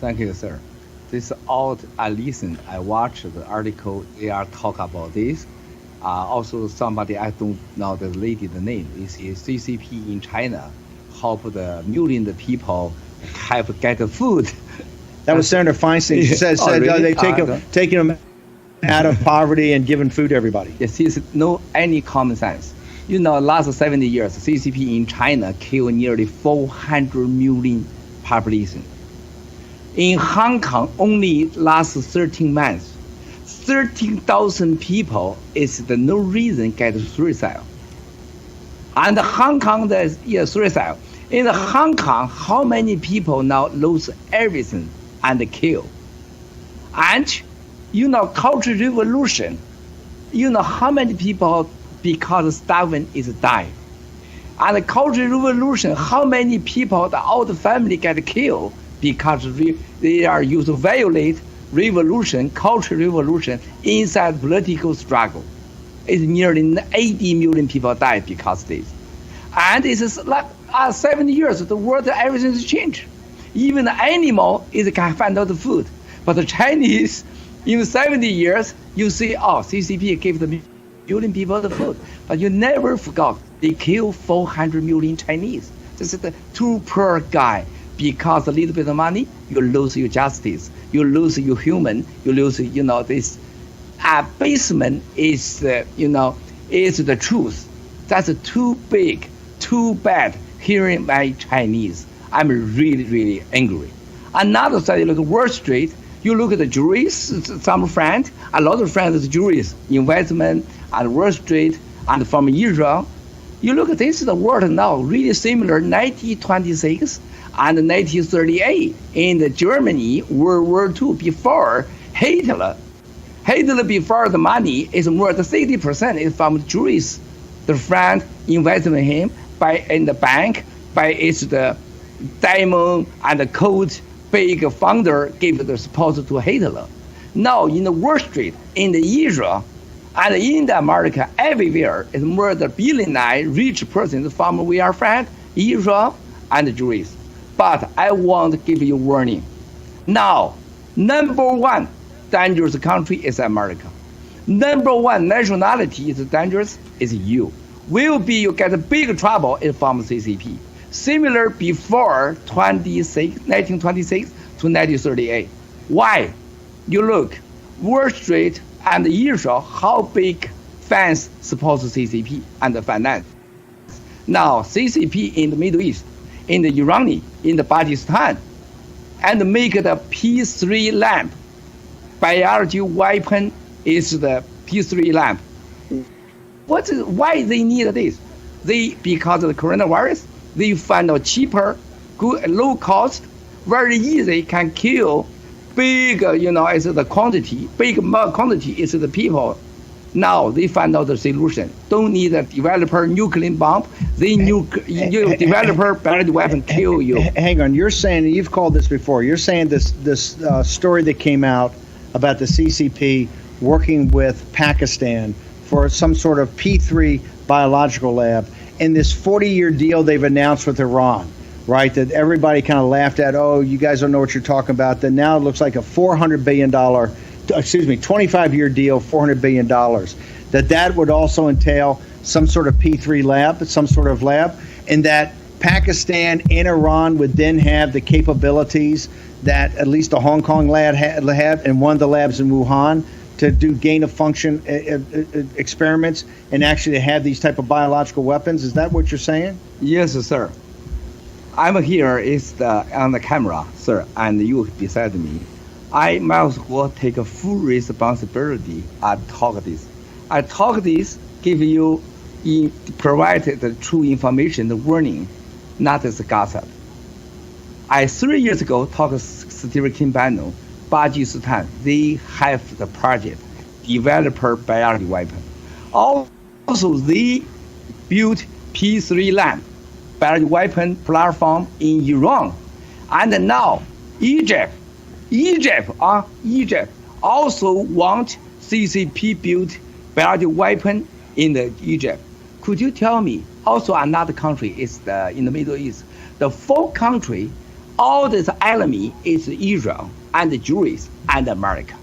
Thank you, sir. This all I listen. I watch the article. They are talk about this. Also, somebody I don't know the lady the name is CCP in China, help the million of people have get food. That was Senator Feinstein. She said really? they taking them out of poverty and giving food to everybody. Yes, it's no any common sense. Last 70 years, CCP in China killed nearly 400 million population. In Hong Kong, only last 13 months, 13,000 people is the no reason get suicide. And Hong Kong, suicide. In Hong Kong, how many people now lose everything and kill? And, Cultural Revolution, how many people because starving is dying? And the Cultural Revolution, how many people, the old family get killed because they are used to violate revolution, cultural revolution inside political struggle. It's nearly 80 million people died because of this. And it is like 70 years, the world, everything has changed. Even the animal can find out the food. But the Chinese, in 70 years, you see, CCP gave the million people the food. But you never forgot, they killed 400 million Chinese. This is the too poor guy. Because a little bit of money, you lose your justice, you lose your human, you lose, this basement is, is the truth. That's too big, too bad hearing by Chinese. I'm really, really angry. Another side, you look at Wall Street, you look at the jurists, some friend, a lot of friends of jurists, investment at Wall Street and from Israel. You look at this, the world now really similar, 1926 and 1938 in Germany, World War II, before Hitler. Hitler before the money is more than 60% is from Jews. The friend invested in him in the bank, the diamond and the gold big founder gave the support to Hitler. Now in the Wall Street, in the Israel, and in the America, everywhere is more than billionaire rich persons from we are friend, Israel and the Jews. But I want to give you warning. Now, number one dangerous country is America. Number one nationality is dangerous is you. You get a big trouble from CCP. Similar before 1926 to 1938. Why? You look, Wall Street and Israel, how big fans support CCP and the finance. Now, CCP in the Middle East, in the Iran, in the Pakistan, and make the P3 lamp. Biology weapon is the P3 lamp. Why they need this? Because of the coronavirus, they find a cheaper, good, low cost, very easy can kill big, is the quantity, big quantity is the people. Now they find out the solution. Don't need a developer nuclear bomb. Developer biological weapon kill you. Hang on, you're saying, you've called this before, you're saying this story that came out about the CCP working with Pakistan for some sort of P3 biological lab in this 40-year deal they've announced with Iran, right? That everybody kind of laughed at, you guys don't know what you're talking about. That now it looks like a $400 billion 25-year deal, $400 billion, that would also entail some sort of P3 lab, some sort of lab, and that Pakistan and Iran would then have the capabilities that at least the Hong Kong lab had and one of the labs in Wuhan to do gain-of-function experiments and actually have these type of biological weapons. Is that what you're saying? Yes, sir. I'm here on the camera, sir, and you beside me. I might as well take a full responsibility and talk this. I talk this, give you, provide the true information, the warning, not as a gossip. 3 years ago talked to Steve Kimbano, Pakistan. They have the project, developer biology weapon. Also, they built P3 lamp, biology weapon platform in Iran. And now, Egypt also want CCP built biological weapon in the Egypt. Could you tell me, also another country is in the Middle East, the fourth country All this enemy is Israel and the Jews and America.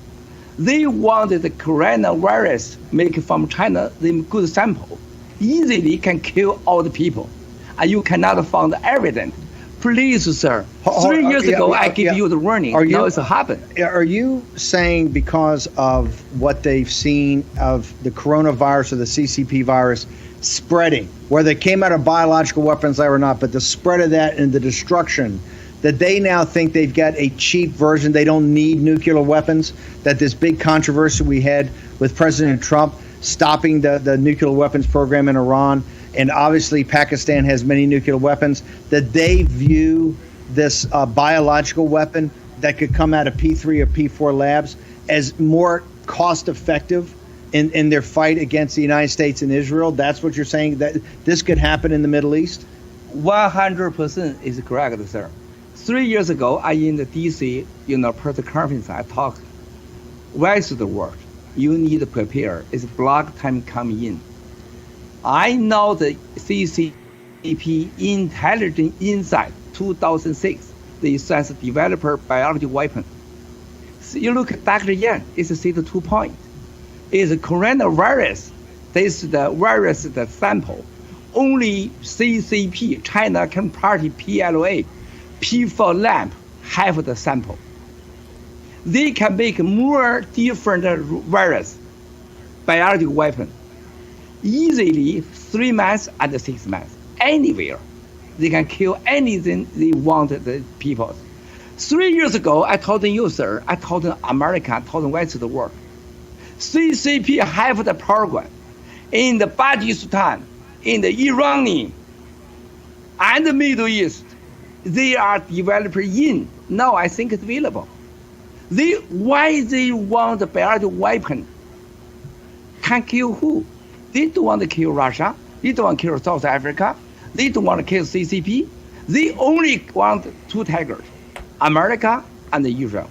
They wanted the coronavirus make from China the good sample. Easily can kill all the people. And you cannot find evidence. Please, sir. 3 years ago, I gave you the warning. Now it's happened. Are you saying because of what they've seen of the coronavirus or the CCP virus spreading, whether it came out of biological weapons lab or not, but the spread of that and the destruction, that they now think they've got a cheap version, they don't need nuclear weapons, that this big controversy we had with President Trump stopping the nuclear weapons program in Iran, and obviously Pakistan has many nuclear weapons, that they view this biological weapon that could come out of P3 or P4 labs as more cost effective in their fight against the United States and Israel? That's what you're saying, that this could happen in the Middle East? 100% is correct, sir. 3 years ago, I in the DC, press conference, I talked, rest of the world, you need to prepare. It's block time coming in. I know the CCP intelligence inside 2006, they says developer biological weapon. So you look at Dr. Yan, it's a C2 point. It's a coronavirus. This is the virus, the sample. Only CCP, China Communist Party, PLA, P4 lab have the sample. They can make more different virus, biological weapon, easily 3 months and 6 months, anywhere. They can kill anything they want the people. 3 years ago, I told you, sir, I told America, I told the rest of the world, CCP have the program in the Pakistan, in the Iranian, and the Middle East. They are developing now I think it's available. Why they want the biological weapon? Can kill who? They don't want to kill Russia. They don't want to kill South Africa. They don't want to kill CCP. They only want 2 tigers, America and Israel.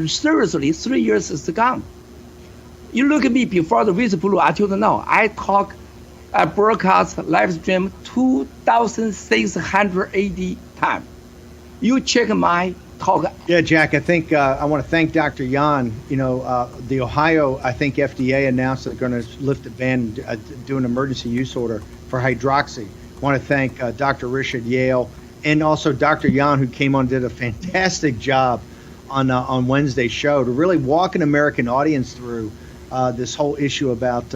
Seriously, 3 years is gone. You look at me before the whistleblower until now. I broadcast live stream 2,680 times. You check my talk. Yeah, Jack, I think I want to thank Dr. Yan. The Ohio, I think FDA announced they're going to lift the ban, do an emergency use order for hydroxy. I want to thank Dr. Rich at Yale and also Dr. Yan, who came on and did a fantastic job on Wednesday's show to really walk an American audience through this whole issue about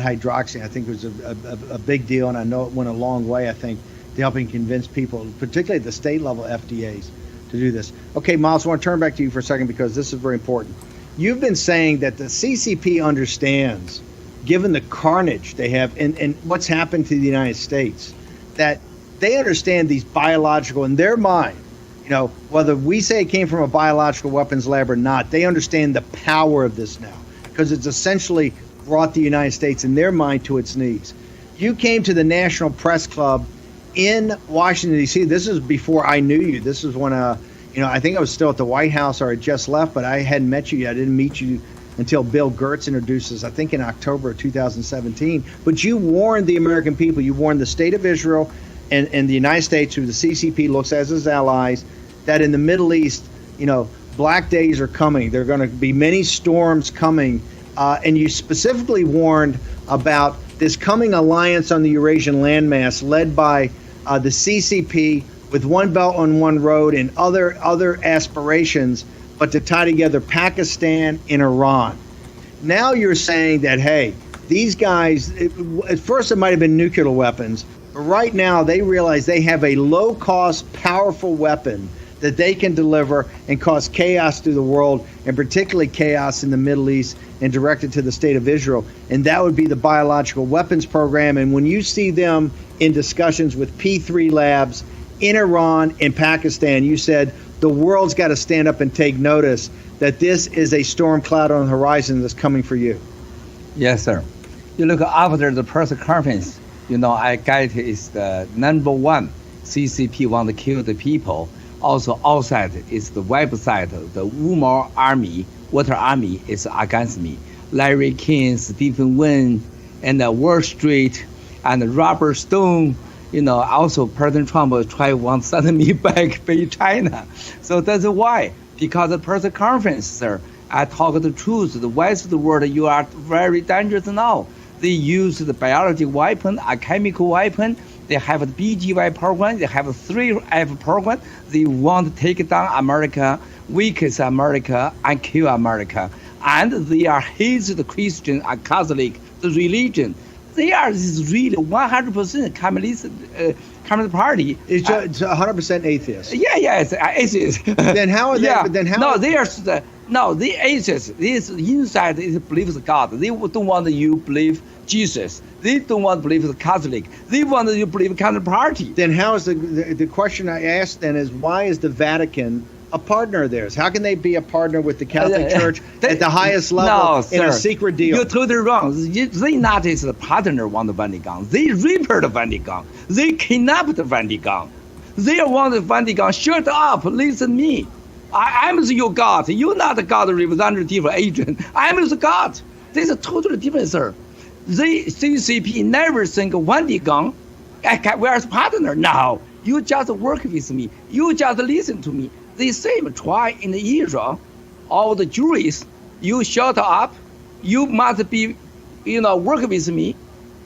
hydroxy. I think it was a big deal, and I know it went a long way, I think, to helping convince people, particularly at the state level FDAs, to do this. Okay, Miles, I want to turn back to you for a second because this is very important. You've been saying that the CCP understands, given the carnage they have and what's happened to the United States, that they understand these biological, in their mind, whether we say it came from a biological weapons lab or not, they understand the power of this now because it's essentially brought the United States in their mind to its knees. You came to the National Press Club in Washington, D.C. This is before I knew you. This is when, I think I was still at the White House or I just left, but I hadn't met you yet. I didn't meet you until Bill Gertz introduced us, I think in October of 2017. But you warned the American people, you warned the state of Israel and the United States, who the CCP looks as its allies, that in the Middle East, black days are coming. There are going to be many storms coming. And you specifically warned about this coming alliance on the Eurasian landmass led by the CCP with One Belt and One Road and other aspirations, but to tie together Pakistan and Iran. Now you're saying that, hey, these guys, at first it might have been nuclear weapons, but right now they realize they have a low-cost, powerful weapon that they can deliver and cause chaos through the world, and particularly chaos in the Middle East, and direct it to the state of Israel. And that would be the biological weapons program. And when you see them in discussions with P3 labs in Iran and Pakistan, you said the world's got to stand up and take notice that this is a storm cloud on the horizon that's coming for you. Yes, sir. You look after the press conference, I get is the #1 CCP want to kill the people. Also outside is the website, the Umar Army, Water Army is against me. Larry King, Stephen Wynn, and Wall Street, and Robert Stone, Also President Trump wants to send me back to China. So that's why, because the press conference, sir, I talk the truth. The West world, you are very dangerous now. They use the biological weapon, a chemical weapon. They have the BGY program. They have 3F program. They want to take down America, weaken America, and kill America. And they are hate the Christian and Catholic, the religion. They are really 100% communist party. It's 100% atheist. Yeah, it's atheist. Then how are they? Yeah. Then how? No, they are the atheists. This inside is believes God. They don't want you believe Jesus. They don't want to believe the Catholic. They want you believe Catholic party. Then how is the question I asked then is why is the Vatican a partner of theirs? How can they be a partner with the Catholic Church at the highest level in a secret deal? You're totally wrong. They not is the partner want the Vatican. They repair the Vatican. They kidnap the Vatican. They want the Vatican. Shut up. Listen to me. I'm your God. You're not the God representative agent. I'm the God. This is totally different, sir. The CCP never think Vatican we're a partner. No, you just work with me. You just listen to me. The same try in Israel, all the Jews, you shut up, you must be, work with me.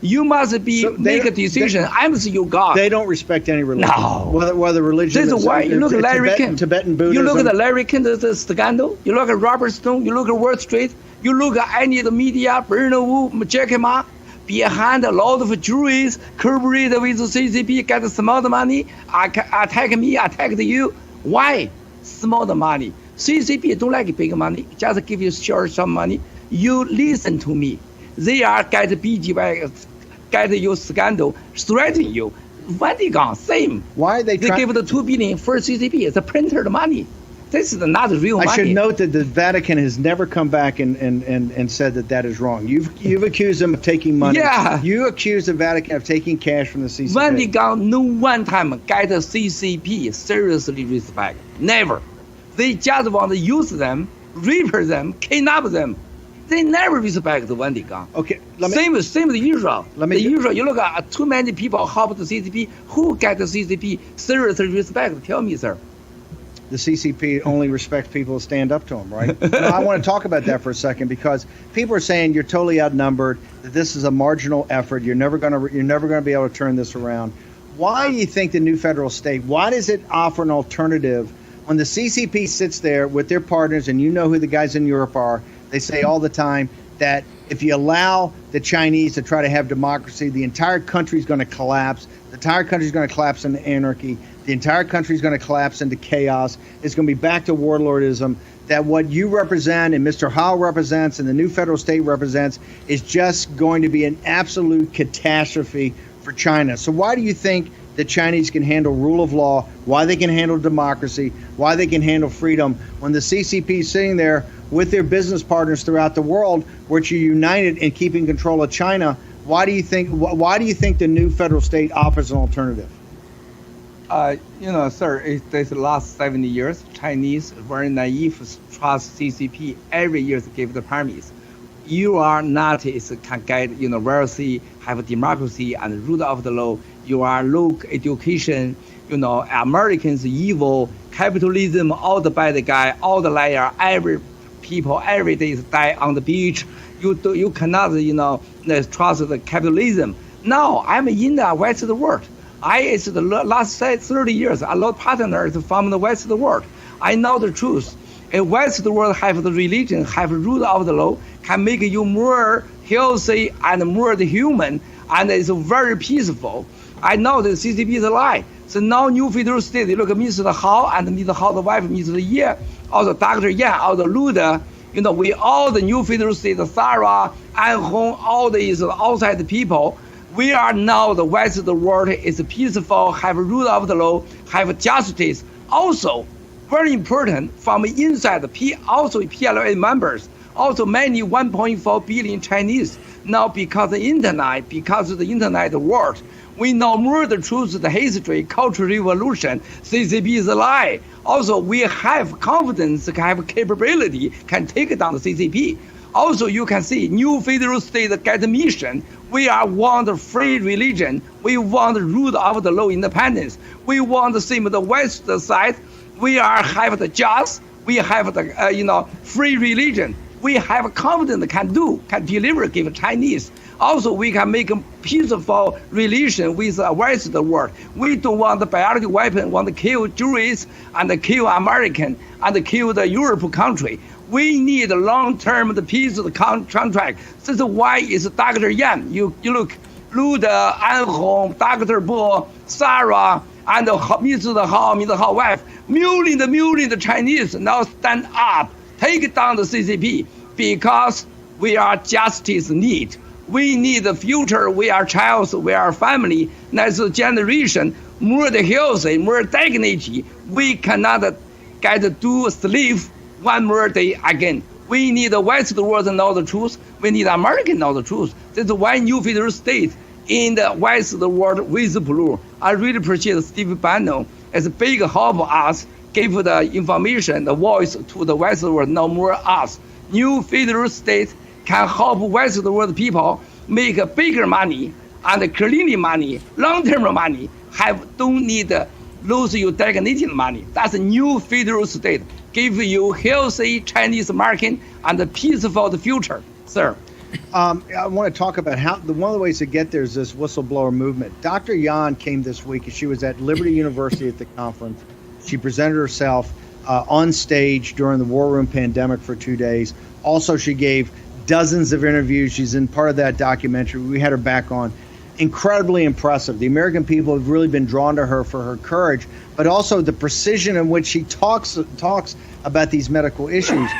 You must be make a decision. I'm your God. They don't respect any religion. No. Whether religion This is why you look at Larry King. Tibetan Buddhism. You look at the Larry King, the scandal. You look at Robert Stone. You look at Wall Street. You look at any of the media, Bernard Wu, Jack Ma. Behind a lot of Jews, collaborate with the CCP, get small money, attack me, attack you. Why? Small money. CCP don't like big money. Just give you short some money. You listen to me. They are get BGY, get your scandal, threaten you. Vatican, same. Why are they give the 2 billion for CCP. It's a printed money. This is not real money. I should note that the Vatican has never come back and said that is wrong. You've accused them of taking money. Yeah. You accused the Vatican of taking cash from the CCP. Vatican no one time get the CCP seriously respect. Never. They just want to use them, repair them, kidnap them. They never respect the Vatican. Okay. Same with Israel. Israel, you look at too many people help the CCP. Who get the CCP seriously respect? Tell me, sir. The CCP only respects people who stand up to them, right? I want to talk about that for a second because people are saying you're totally outnumbered, that this is a marginal effort. You're never going to be able to turn this around. Why do you think the new federal state? Why does it offer an alternative when the CCP sits there with their partners, and you know who the guys in Europe are? They say all the time that if you allow the Chinese to try to have democracy, the entire country is going to collapse. The entire country is going to collapse into anarchy. The entire country is going to collapse into chaos. It's going to be back to warlordism. That what you represent and Mr. Howell represents and the new federal state represents is just going to be an absolute catastrophe for China. So why do you think the Chinese can handle rule of law, why they can handle democracy, why they can handle freedom when the CCP is sitting there with their business partners throughout the world, which are united in keeping control of China? Why do you think the new federal state offers an alternative? Sir, this last 70 years, Chinese very naive trust CCP every year give the permits. You are not can get university, have democracy and rule of the law. You are low education. Americans evil, capitalism, all the bad guy, all the liar. Every people every day die on the beach. You cannot trust the capitalism. Now I'm in the West of the world. It's the last 30 years, a lot of partners from the West of the world. I know the truth. A West of the world have the religion, have rule of the law, can make you more healthy and more human, and it's very peaceful. I know the CCP is a lie. So now new federal state, you look at Mr. Hao and Mr. Hao's wife, Mr. Ye, also Dr. Yan, all the Luda, we all the new federal state, Sarah, An Hong, all these outside people. We are now the West of the world is peaceful, have rule of the law, have justice. Also, very important from inside also PLA members, also many 1.4 billion Chinese. Now because of the internet world, we know more the truth, the history, cultural revolution. CCP is a lie. Also, we have confidence, have capability, can take down the CCP. Also, you can see new federal state get the mission. We want free religion. We want rule of the law independence. We want the same the West side. We have the just. We have the free religion. We have confidence can deliver, give Chinese. Also, we can make a peaceful relation with the rest of the world. We don't want the biological weapon, want to kill Jews and kill American and kill the Europe country. We need long-term the peace contract. This is why it's Dr. Yan. You look, Lude, Anhong, Dr. Bo, Sarah, and Mr. Hao wife. Millions of Chinese now stand up, take down the CCP because we are justice need. We need the future. We are child. We are family. Next generation, more the healthy, more dignity. We cannot get to sleep one more day again. We need the West world to know the truth. We need American know the truth. That's why new federal state in the West world with blue. I really appreciate Steve Bannon as a big help us, give the information, the voice to the West world, no more us. New federal state can help West world people make bigger money and clean money, long-term money. Don't need lose your dignity money. That's a new federal state. Give you healthy Chinese American and a peaceful future, sir. I want to talk about how one of the ways to get there is this whistleblower movement. Dr. Yan came this week. She was at Liberty University at the conference. She presented herself on stage during the War Room pandemic for 2 days. Also, she gave dozens of interviews. She's in part of that documentary. We had her back on. Incredibly impressive. The American people have really been drawn to her for her courage, but also the precision in which she talks about these medical issues.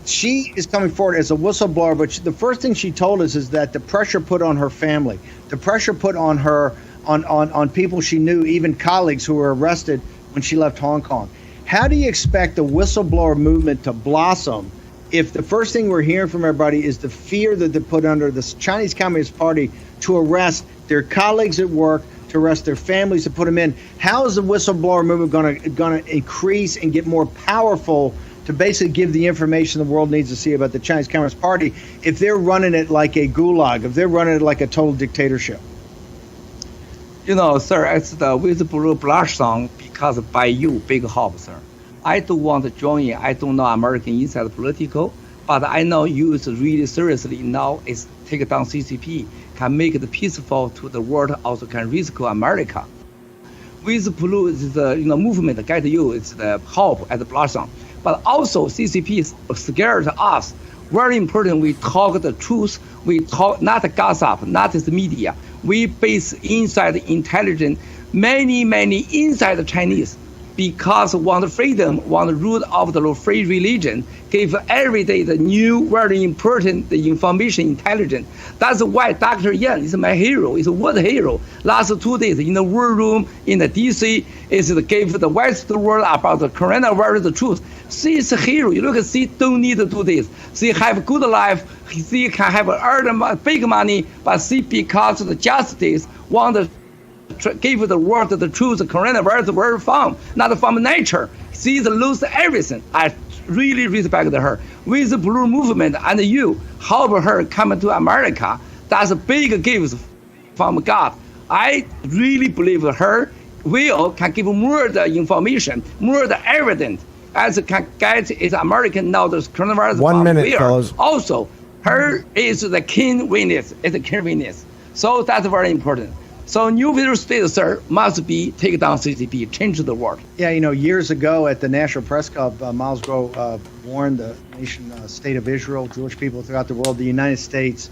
She is coming forward as a whistleblower, but the first thing she told us is that the pressure put on her family, the pressure put on her, on people she knew, even colleagues who were arrested when she left Hong Kong. How do you expect the whistleblower movement to blossom if the first thing we're hearing from everybody is the fear that they put under the Chinese Communist Party to arrest their colleagues at work, to arrest their families, to put them in? How is the whistleblower movement going to increase and get more powerful to basically give the information the world needs to see about the Chinese Communist Party if they're running it like a gulag, if they're running it like a total dictatorship? Sir, it's the whistleblower blossom because by you, big help, sir. I don't want to join in. I don't know American inside political, but I know you is really seriously now is take down CCP, can make it peaceful to the world, also can rescue America. With blue is the movement get you, it's the help at the blossom. But also CCP is scared of us. Very important, we talk the truth. We talk not gossip, not the media. We base inside intelligence, many inside the Chinese, because want freedom, want rule of the free religion, give every day the new, very important the information intelligence. That's why Dr. Yan is my hero, is a world hero. Last 2 days in the War Room in the DC is to give the West world about the coronavirus the truth. She is a hero. You look, she don't need to do this. She have good life. She can have earn big money, but she because of the justice want to give the world the truth. The coronavirus were from, not from nature. She's lose everything. I really respect her. With the blue movement and you help her come to America, that's a big gift from God. I really believe her can give more the information, more the evidence, as can get is American now the coronavirus. 1 minute, fellas. Also, her is the keen witness, So that's very important. So new federal state, sir, must be take down CCP, change the world. Yeah, years ago at the National Press Club, Miles Groh warned the nation state of Israel, Jewish people throughout the world, the United States,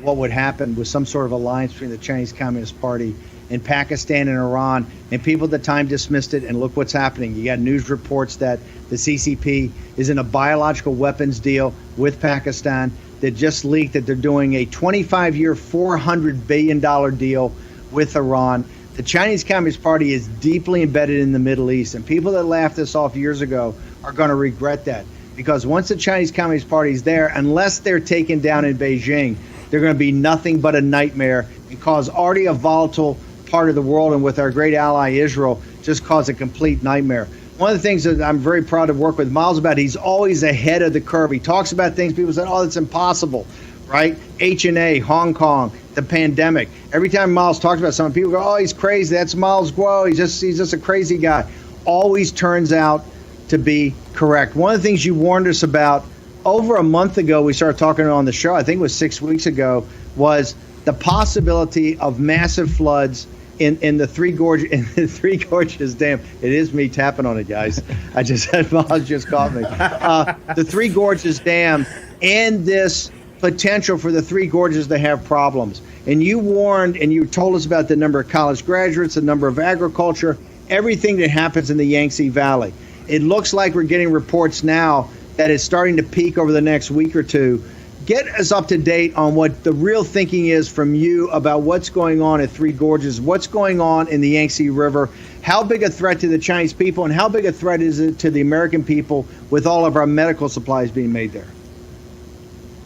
what would happen with some sort of alliance between the Chinese Communist Party and Pakistan and Iran. And people at the time dismissed it, and look what's happening. You got news reports that the CCP is in a biological weapons deal with Pakistan that just leaked that they're doing a 25-year, $400 billion deal with Iran. The Chinese Communist Party is deeply embedded in the Middle East, and people that laughed this off years ago are going to regret that, because once the Chinese Communist Party is there, unless they're taken down in Beijing, they're going to be nothing but a nightmare and cause already a volatile part of the world, and with our great ally Israel, just cause a complete nightmare. One of the things that I'm very proud to work with Miles about, he's always ahead of the curve. He talks about things people say, oh, that's impossible, right? H&A, Hong Kong, the pandemic. Every time Miles talks about something, people go, oh, he's crazy. That's Miles Guo. He's just a crazy guy. Always turns out to be correct. One of the things you warned us about over a month ago, we started talking on the show, I think it was 6 weeks ago, was the possibility of massive floods in the Three Gorges Dam. It is me tapping on it, guys. I just had Miles just caught me. The Three Gorges Dam and this potential for the Three Gorges to have problems. And you warned and you told us about the number of college graduates, the number of agriculture, everything that happens in the Yangtze Valley. It looks like we're getting reports now that it's starting to peak over the next week or two. Get us up to date on what the real thinking is from you about what's going on at Three Gorges, what's going on in the Yangtze River, how big a threat to the Chinese people, and how big a threat is it to the American people with all of our medical supplies being made there?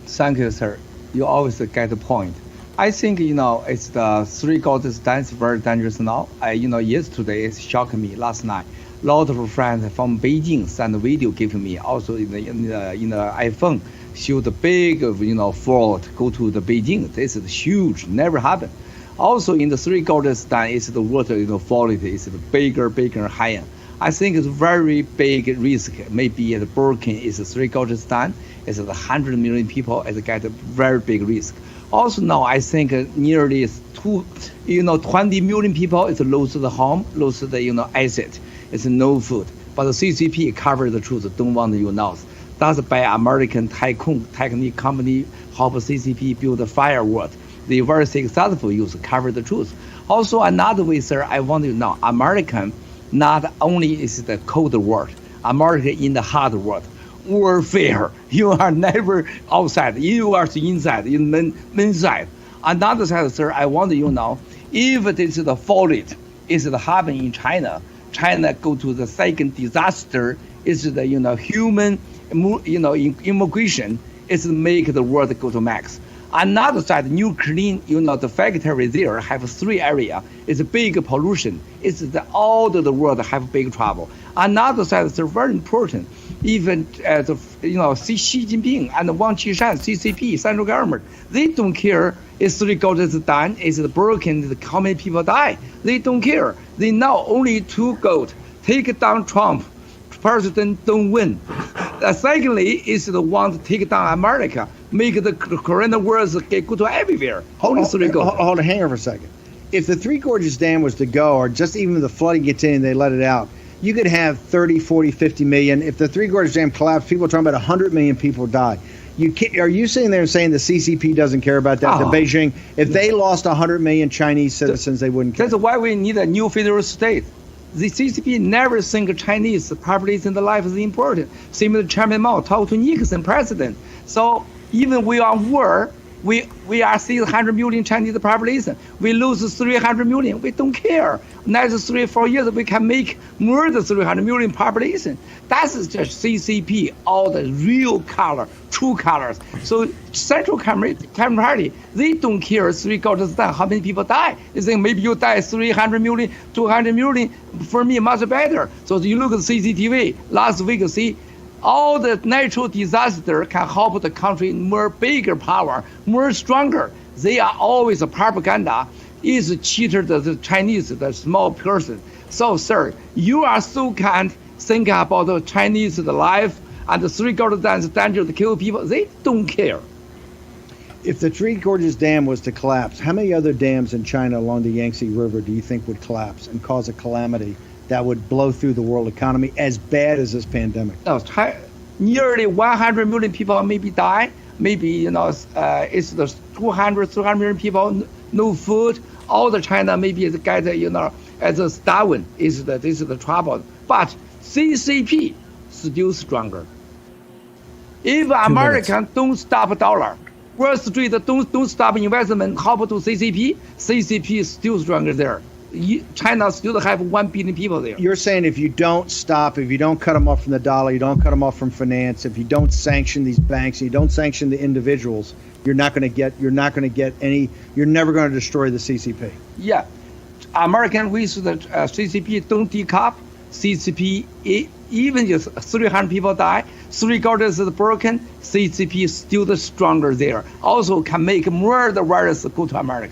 Thank you, sir. You always get the point. I think, it's the Three Gorges Dam is very dangerous now. Yesterday it shocked me last night. A lot of friends from Beijing sent a video giving me also in the iPhone. Show the big, fault go to the Beijing. This is huge, never happened. Also in the Three Gorges Dam, it's the water, quality is bigger, higher. I think it's very big risk. Maybe the broken is the Three Gorges Dam. It's 100 million people. It's got a very big risk. Also now, I think nearly 20 million people is lose the home, lose the asset. It's no food. But the CCP cover the truth. Don't want you know. That's by American tycoon technique company help CCP build a firewall. They very successful use cover the truth. Also another way, sir, I want you to know, American not only is the cold war, America in the hard war. Warfare. You are never outside. You are inside, inside. Another side, sir, I want you to know, if it is the fault, is it happen in China? China go to the second disaster is the human immigration is make the world go to max. Another side, nuclear, the factory there have 3 areas. It's a big pollution. It's all the world have big trouble. Another side is very important. Even Xi Jinping and Wang Qishan, CCP, central government, they don't care if Three Gorges Dam is broken, how many people die. They don't care. They know only 2 goals: take down Trump, president don't win. Secondly, is the one to take down America, make the coronavirus go to everywhere. Hold on, hang on for a second. If the Three Gorges Dam was to go, or just even the flooding gets in and they let it out, you could have 30, 40, 50 million. If the Three Gorges Dam collapsed, people are talking about 100 million people die. Are you sitting there and saying the CCP doesn't care about that? The Beijing, if they lost 100 million Chinese citizens, they wouldn't care. That's why we need a new federal state. The CCP never think Chinese population in the life is important. Same with Chairman Mao talked to Nixon president. So even we are war, we are 600 million Chinese population. We lose 300 million. We don't care. Next 3-4 years we can make more than 300 million population. That's just CCP, all the real color, true colors. So Central Communist Party, they don't care 3 Gorges Dam, how many people die. They think maybe you die 300 million, 200 million, for me much better. So you look at CCTV, last week see, all the natural disaster can help the country more bigger power, more stronger. They are always a propaganda, is cheated the Chinese, the small person. So, sir, you are so kind, think about the Chinese, the life, and the Three Gorges Dam is danger to kill people. They don't care. If the Three Gorges Dam was to collapse, how many other dams in China along the Yangtze River do you think would collapse and cause a calamity that would blow through the world economy as bad as this pandemic? No, nearly 100 million people maybe die. Maybe, it's the 200, 300 million people, no food. All the China maybe is get, as a starving this is the trouble. But CCP still stronger. If American don't stop dollar, Wall Street don't stop investment, how about CCP? CCP is still stronger there. China still have 1 billion people there. You're saying if you don't stop, if you don't cut them off from the dollar, you don't cut them off from finance, if you don't sanction these banks, you don't sanction the individuals, you're not going to get any. You're never going to destroy the CCP. Yeah, American wish that CCP don't decouple. CCP, even if 300 people die, 3 quarters is broken, CCP is still stronger there. Also can make more the virus go to America.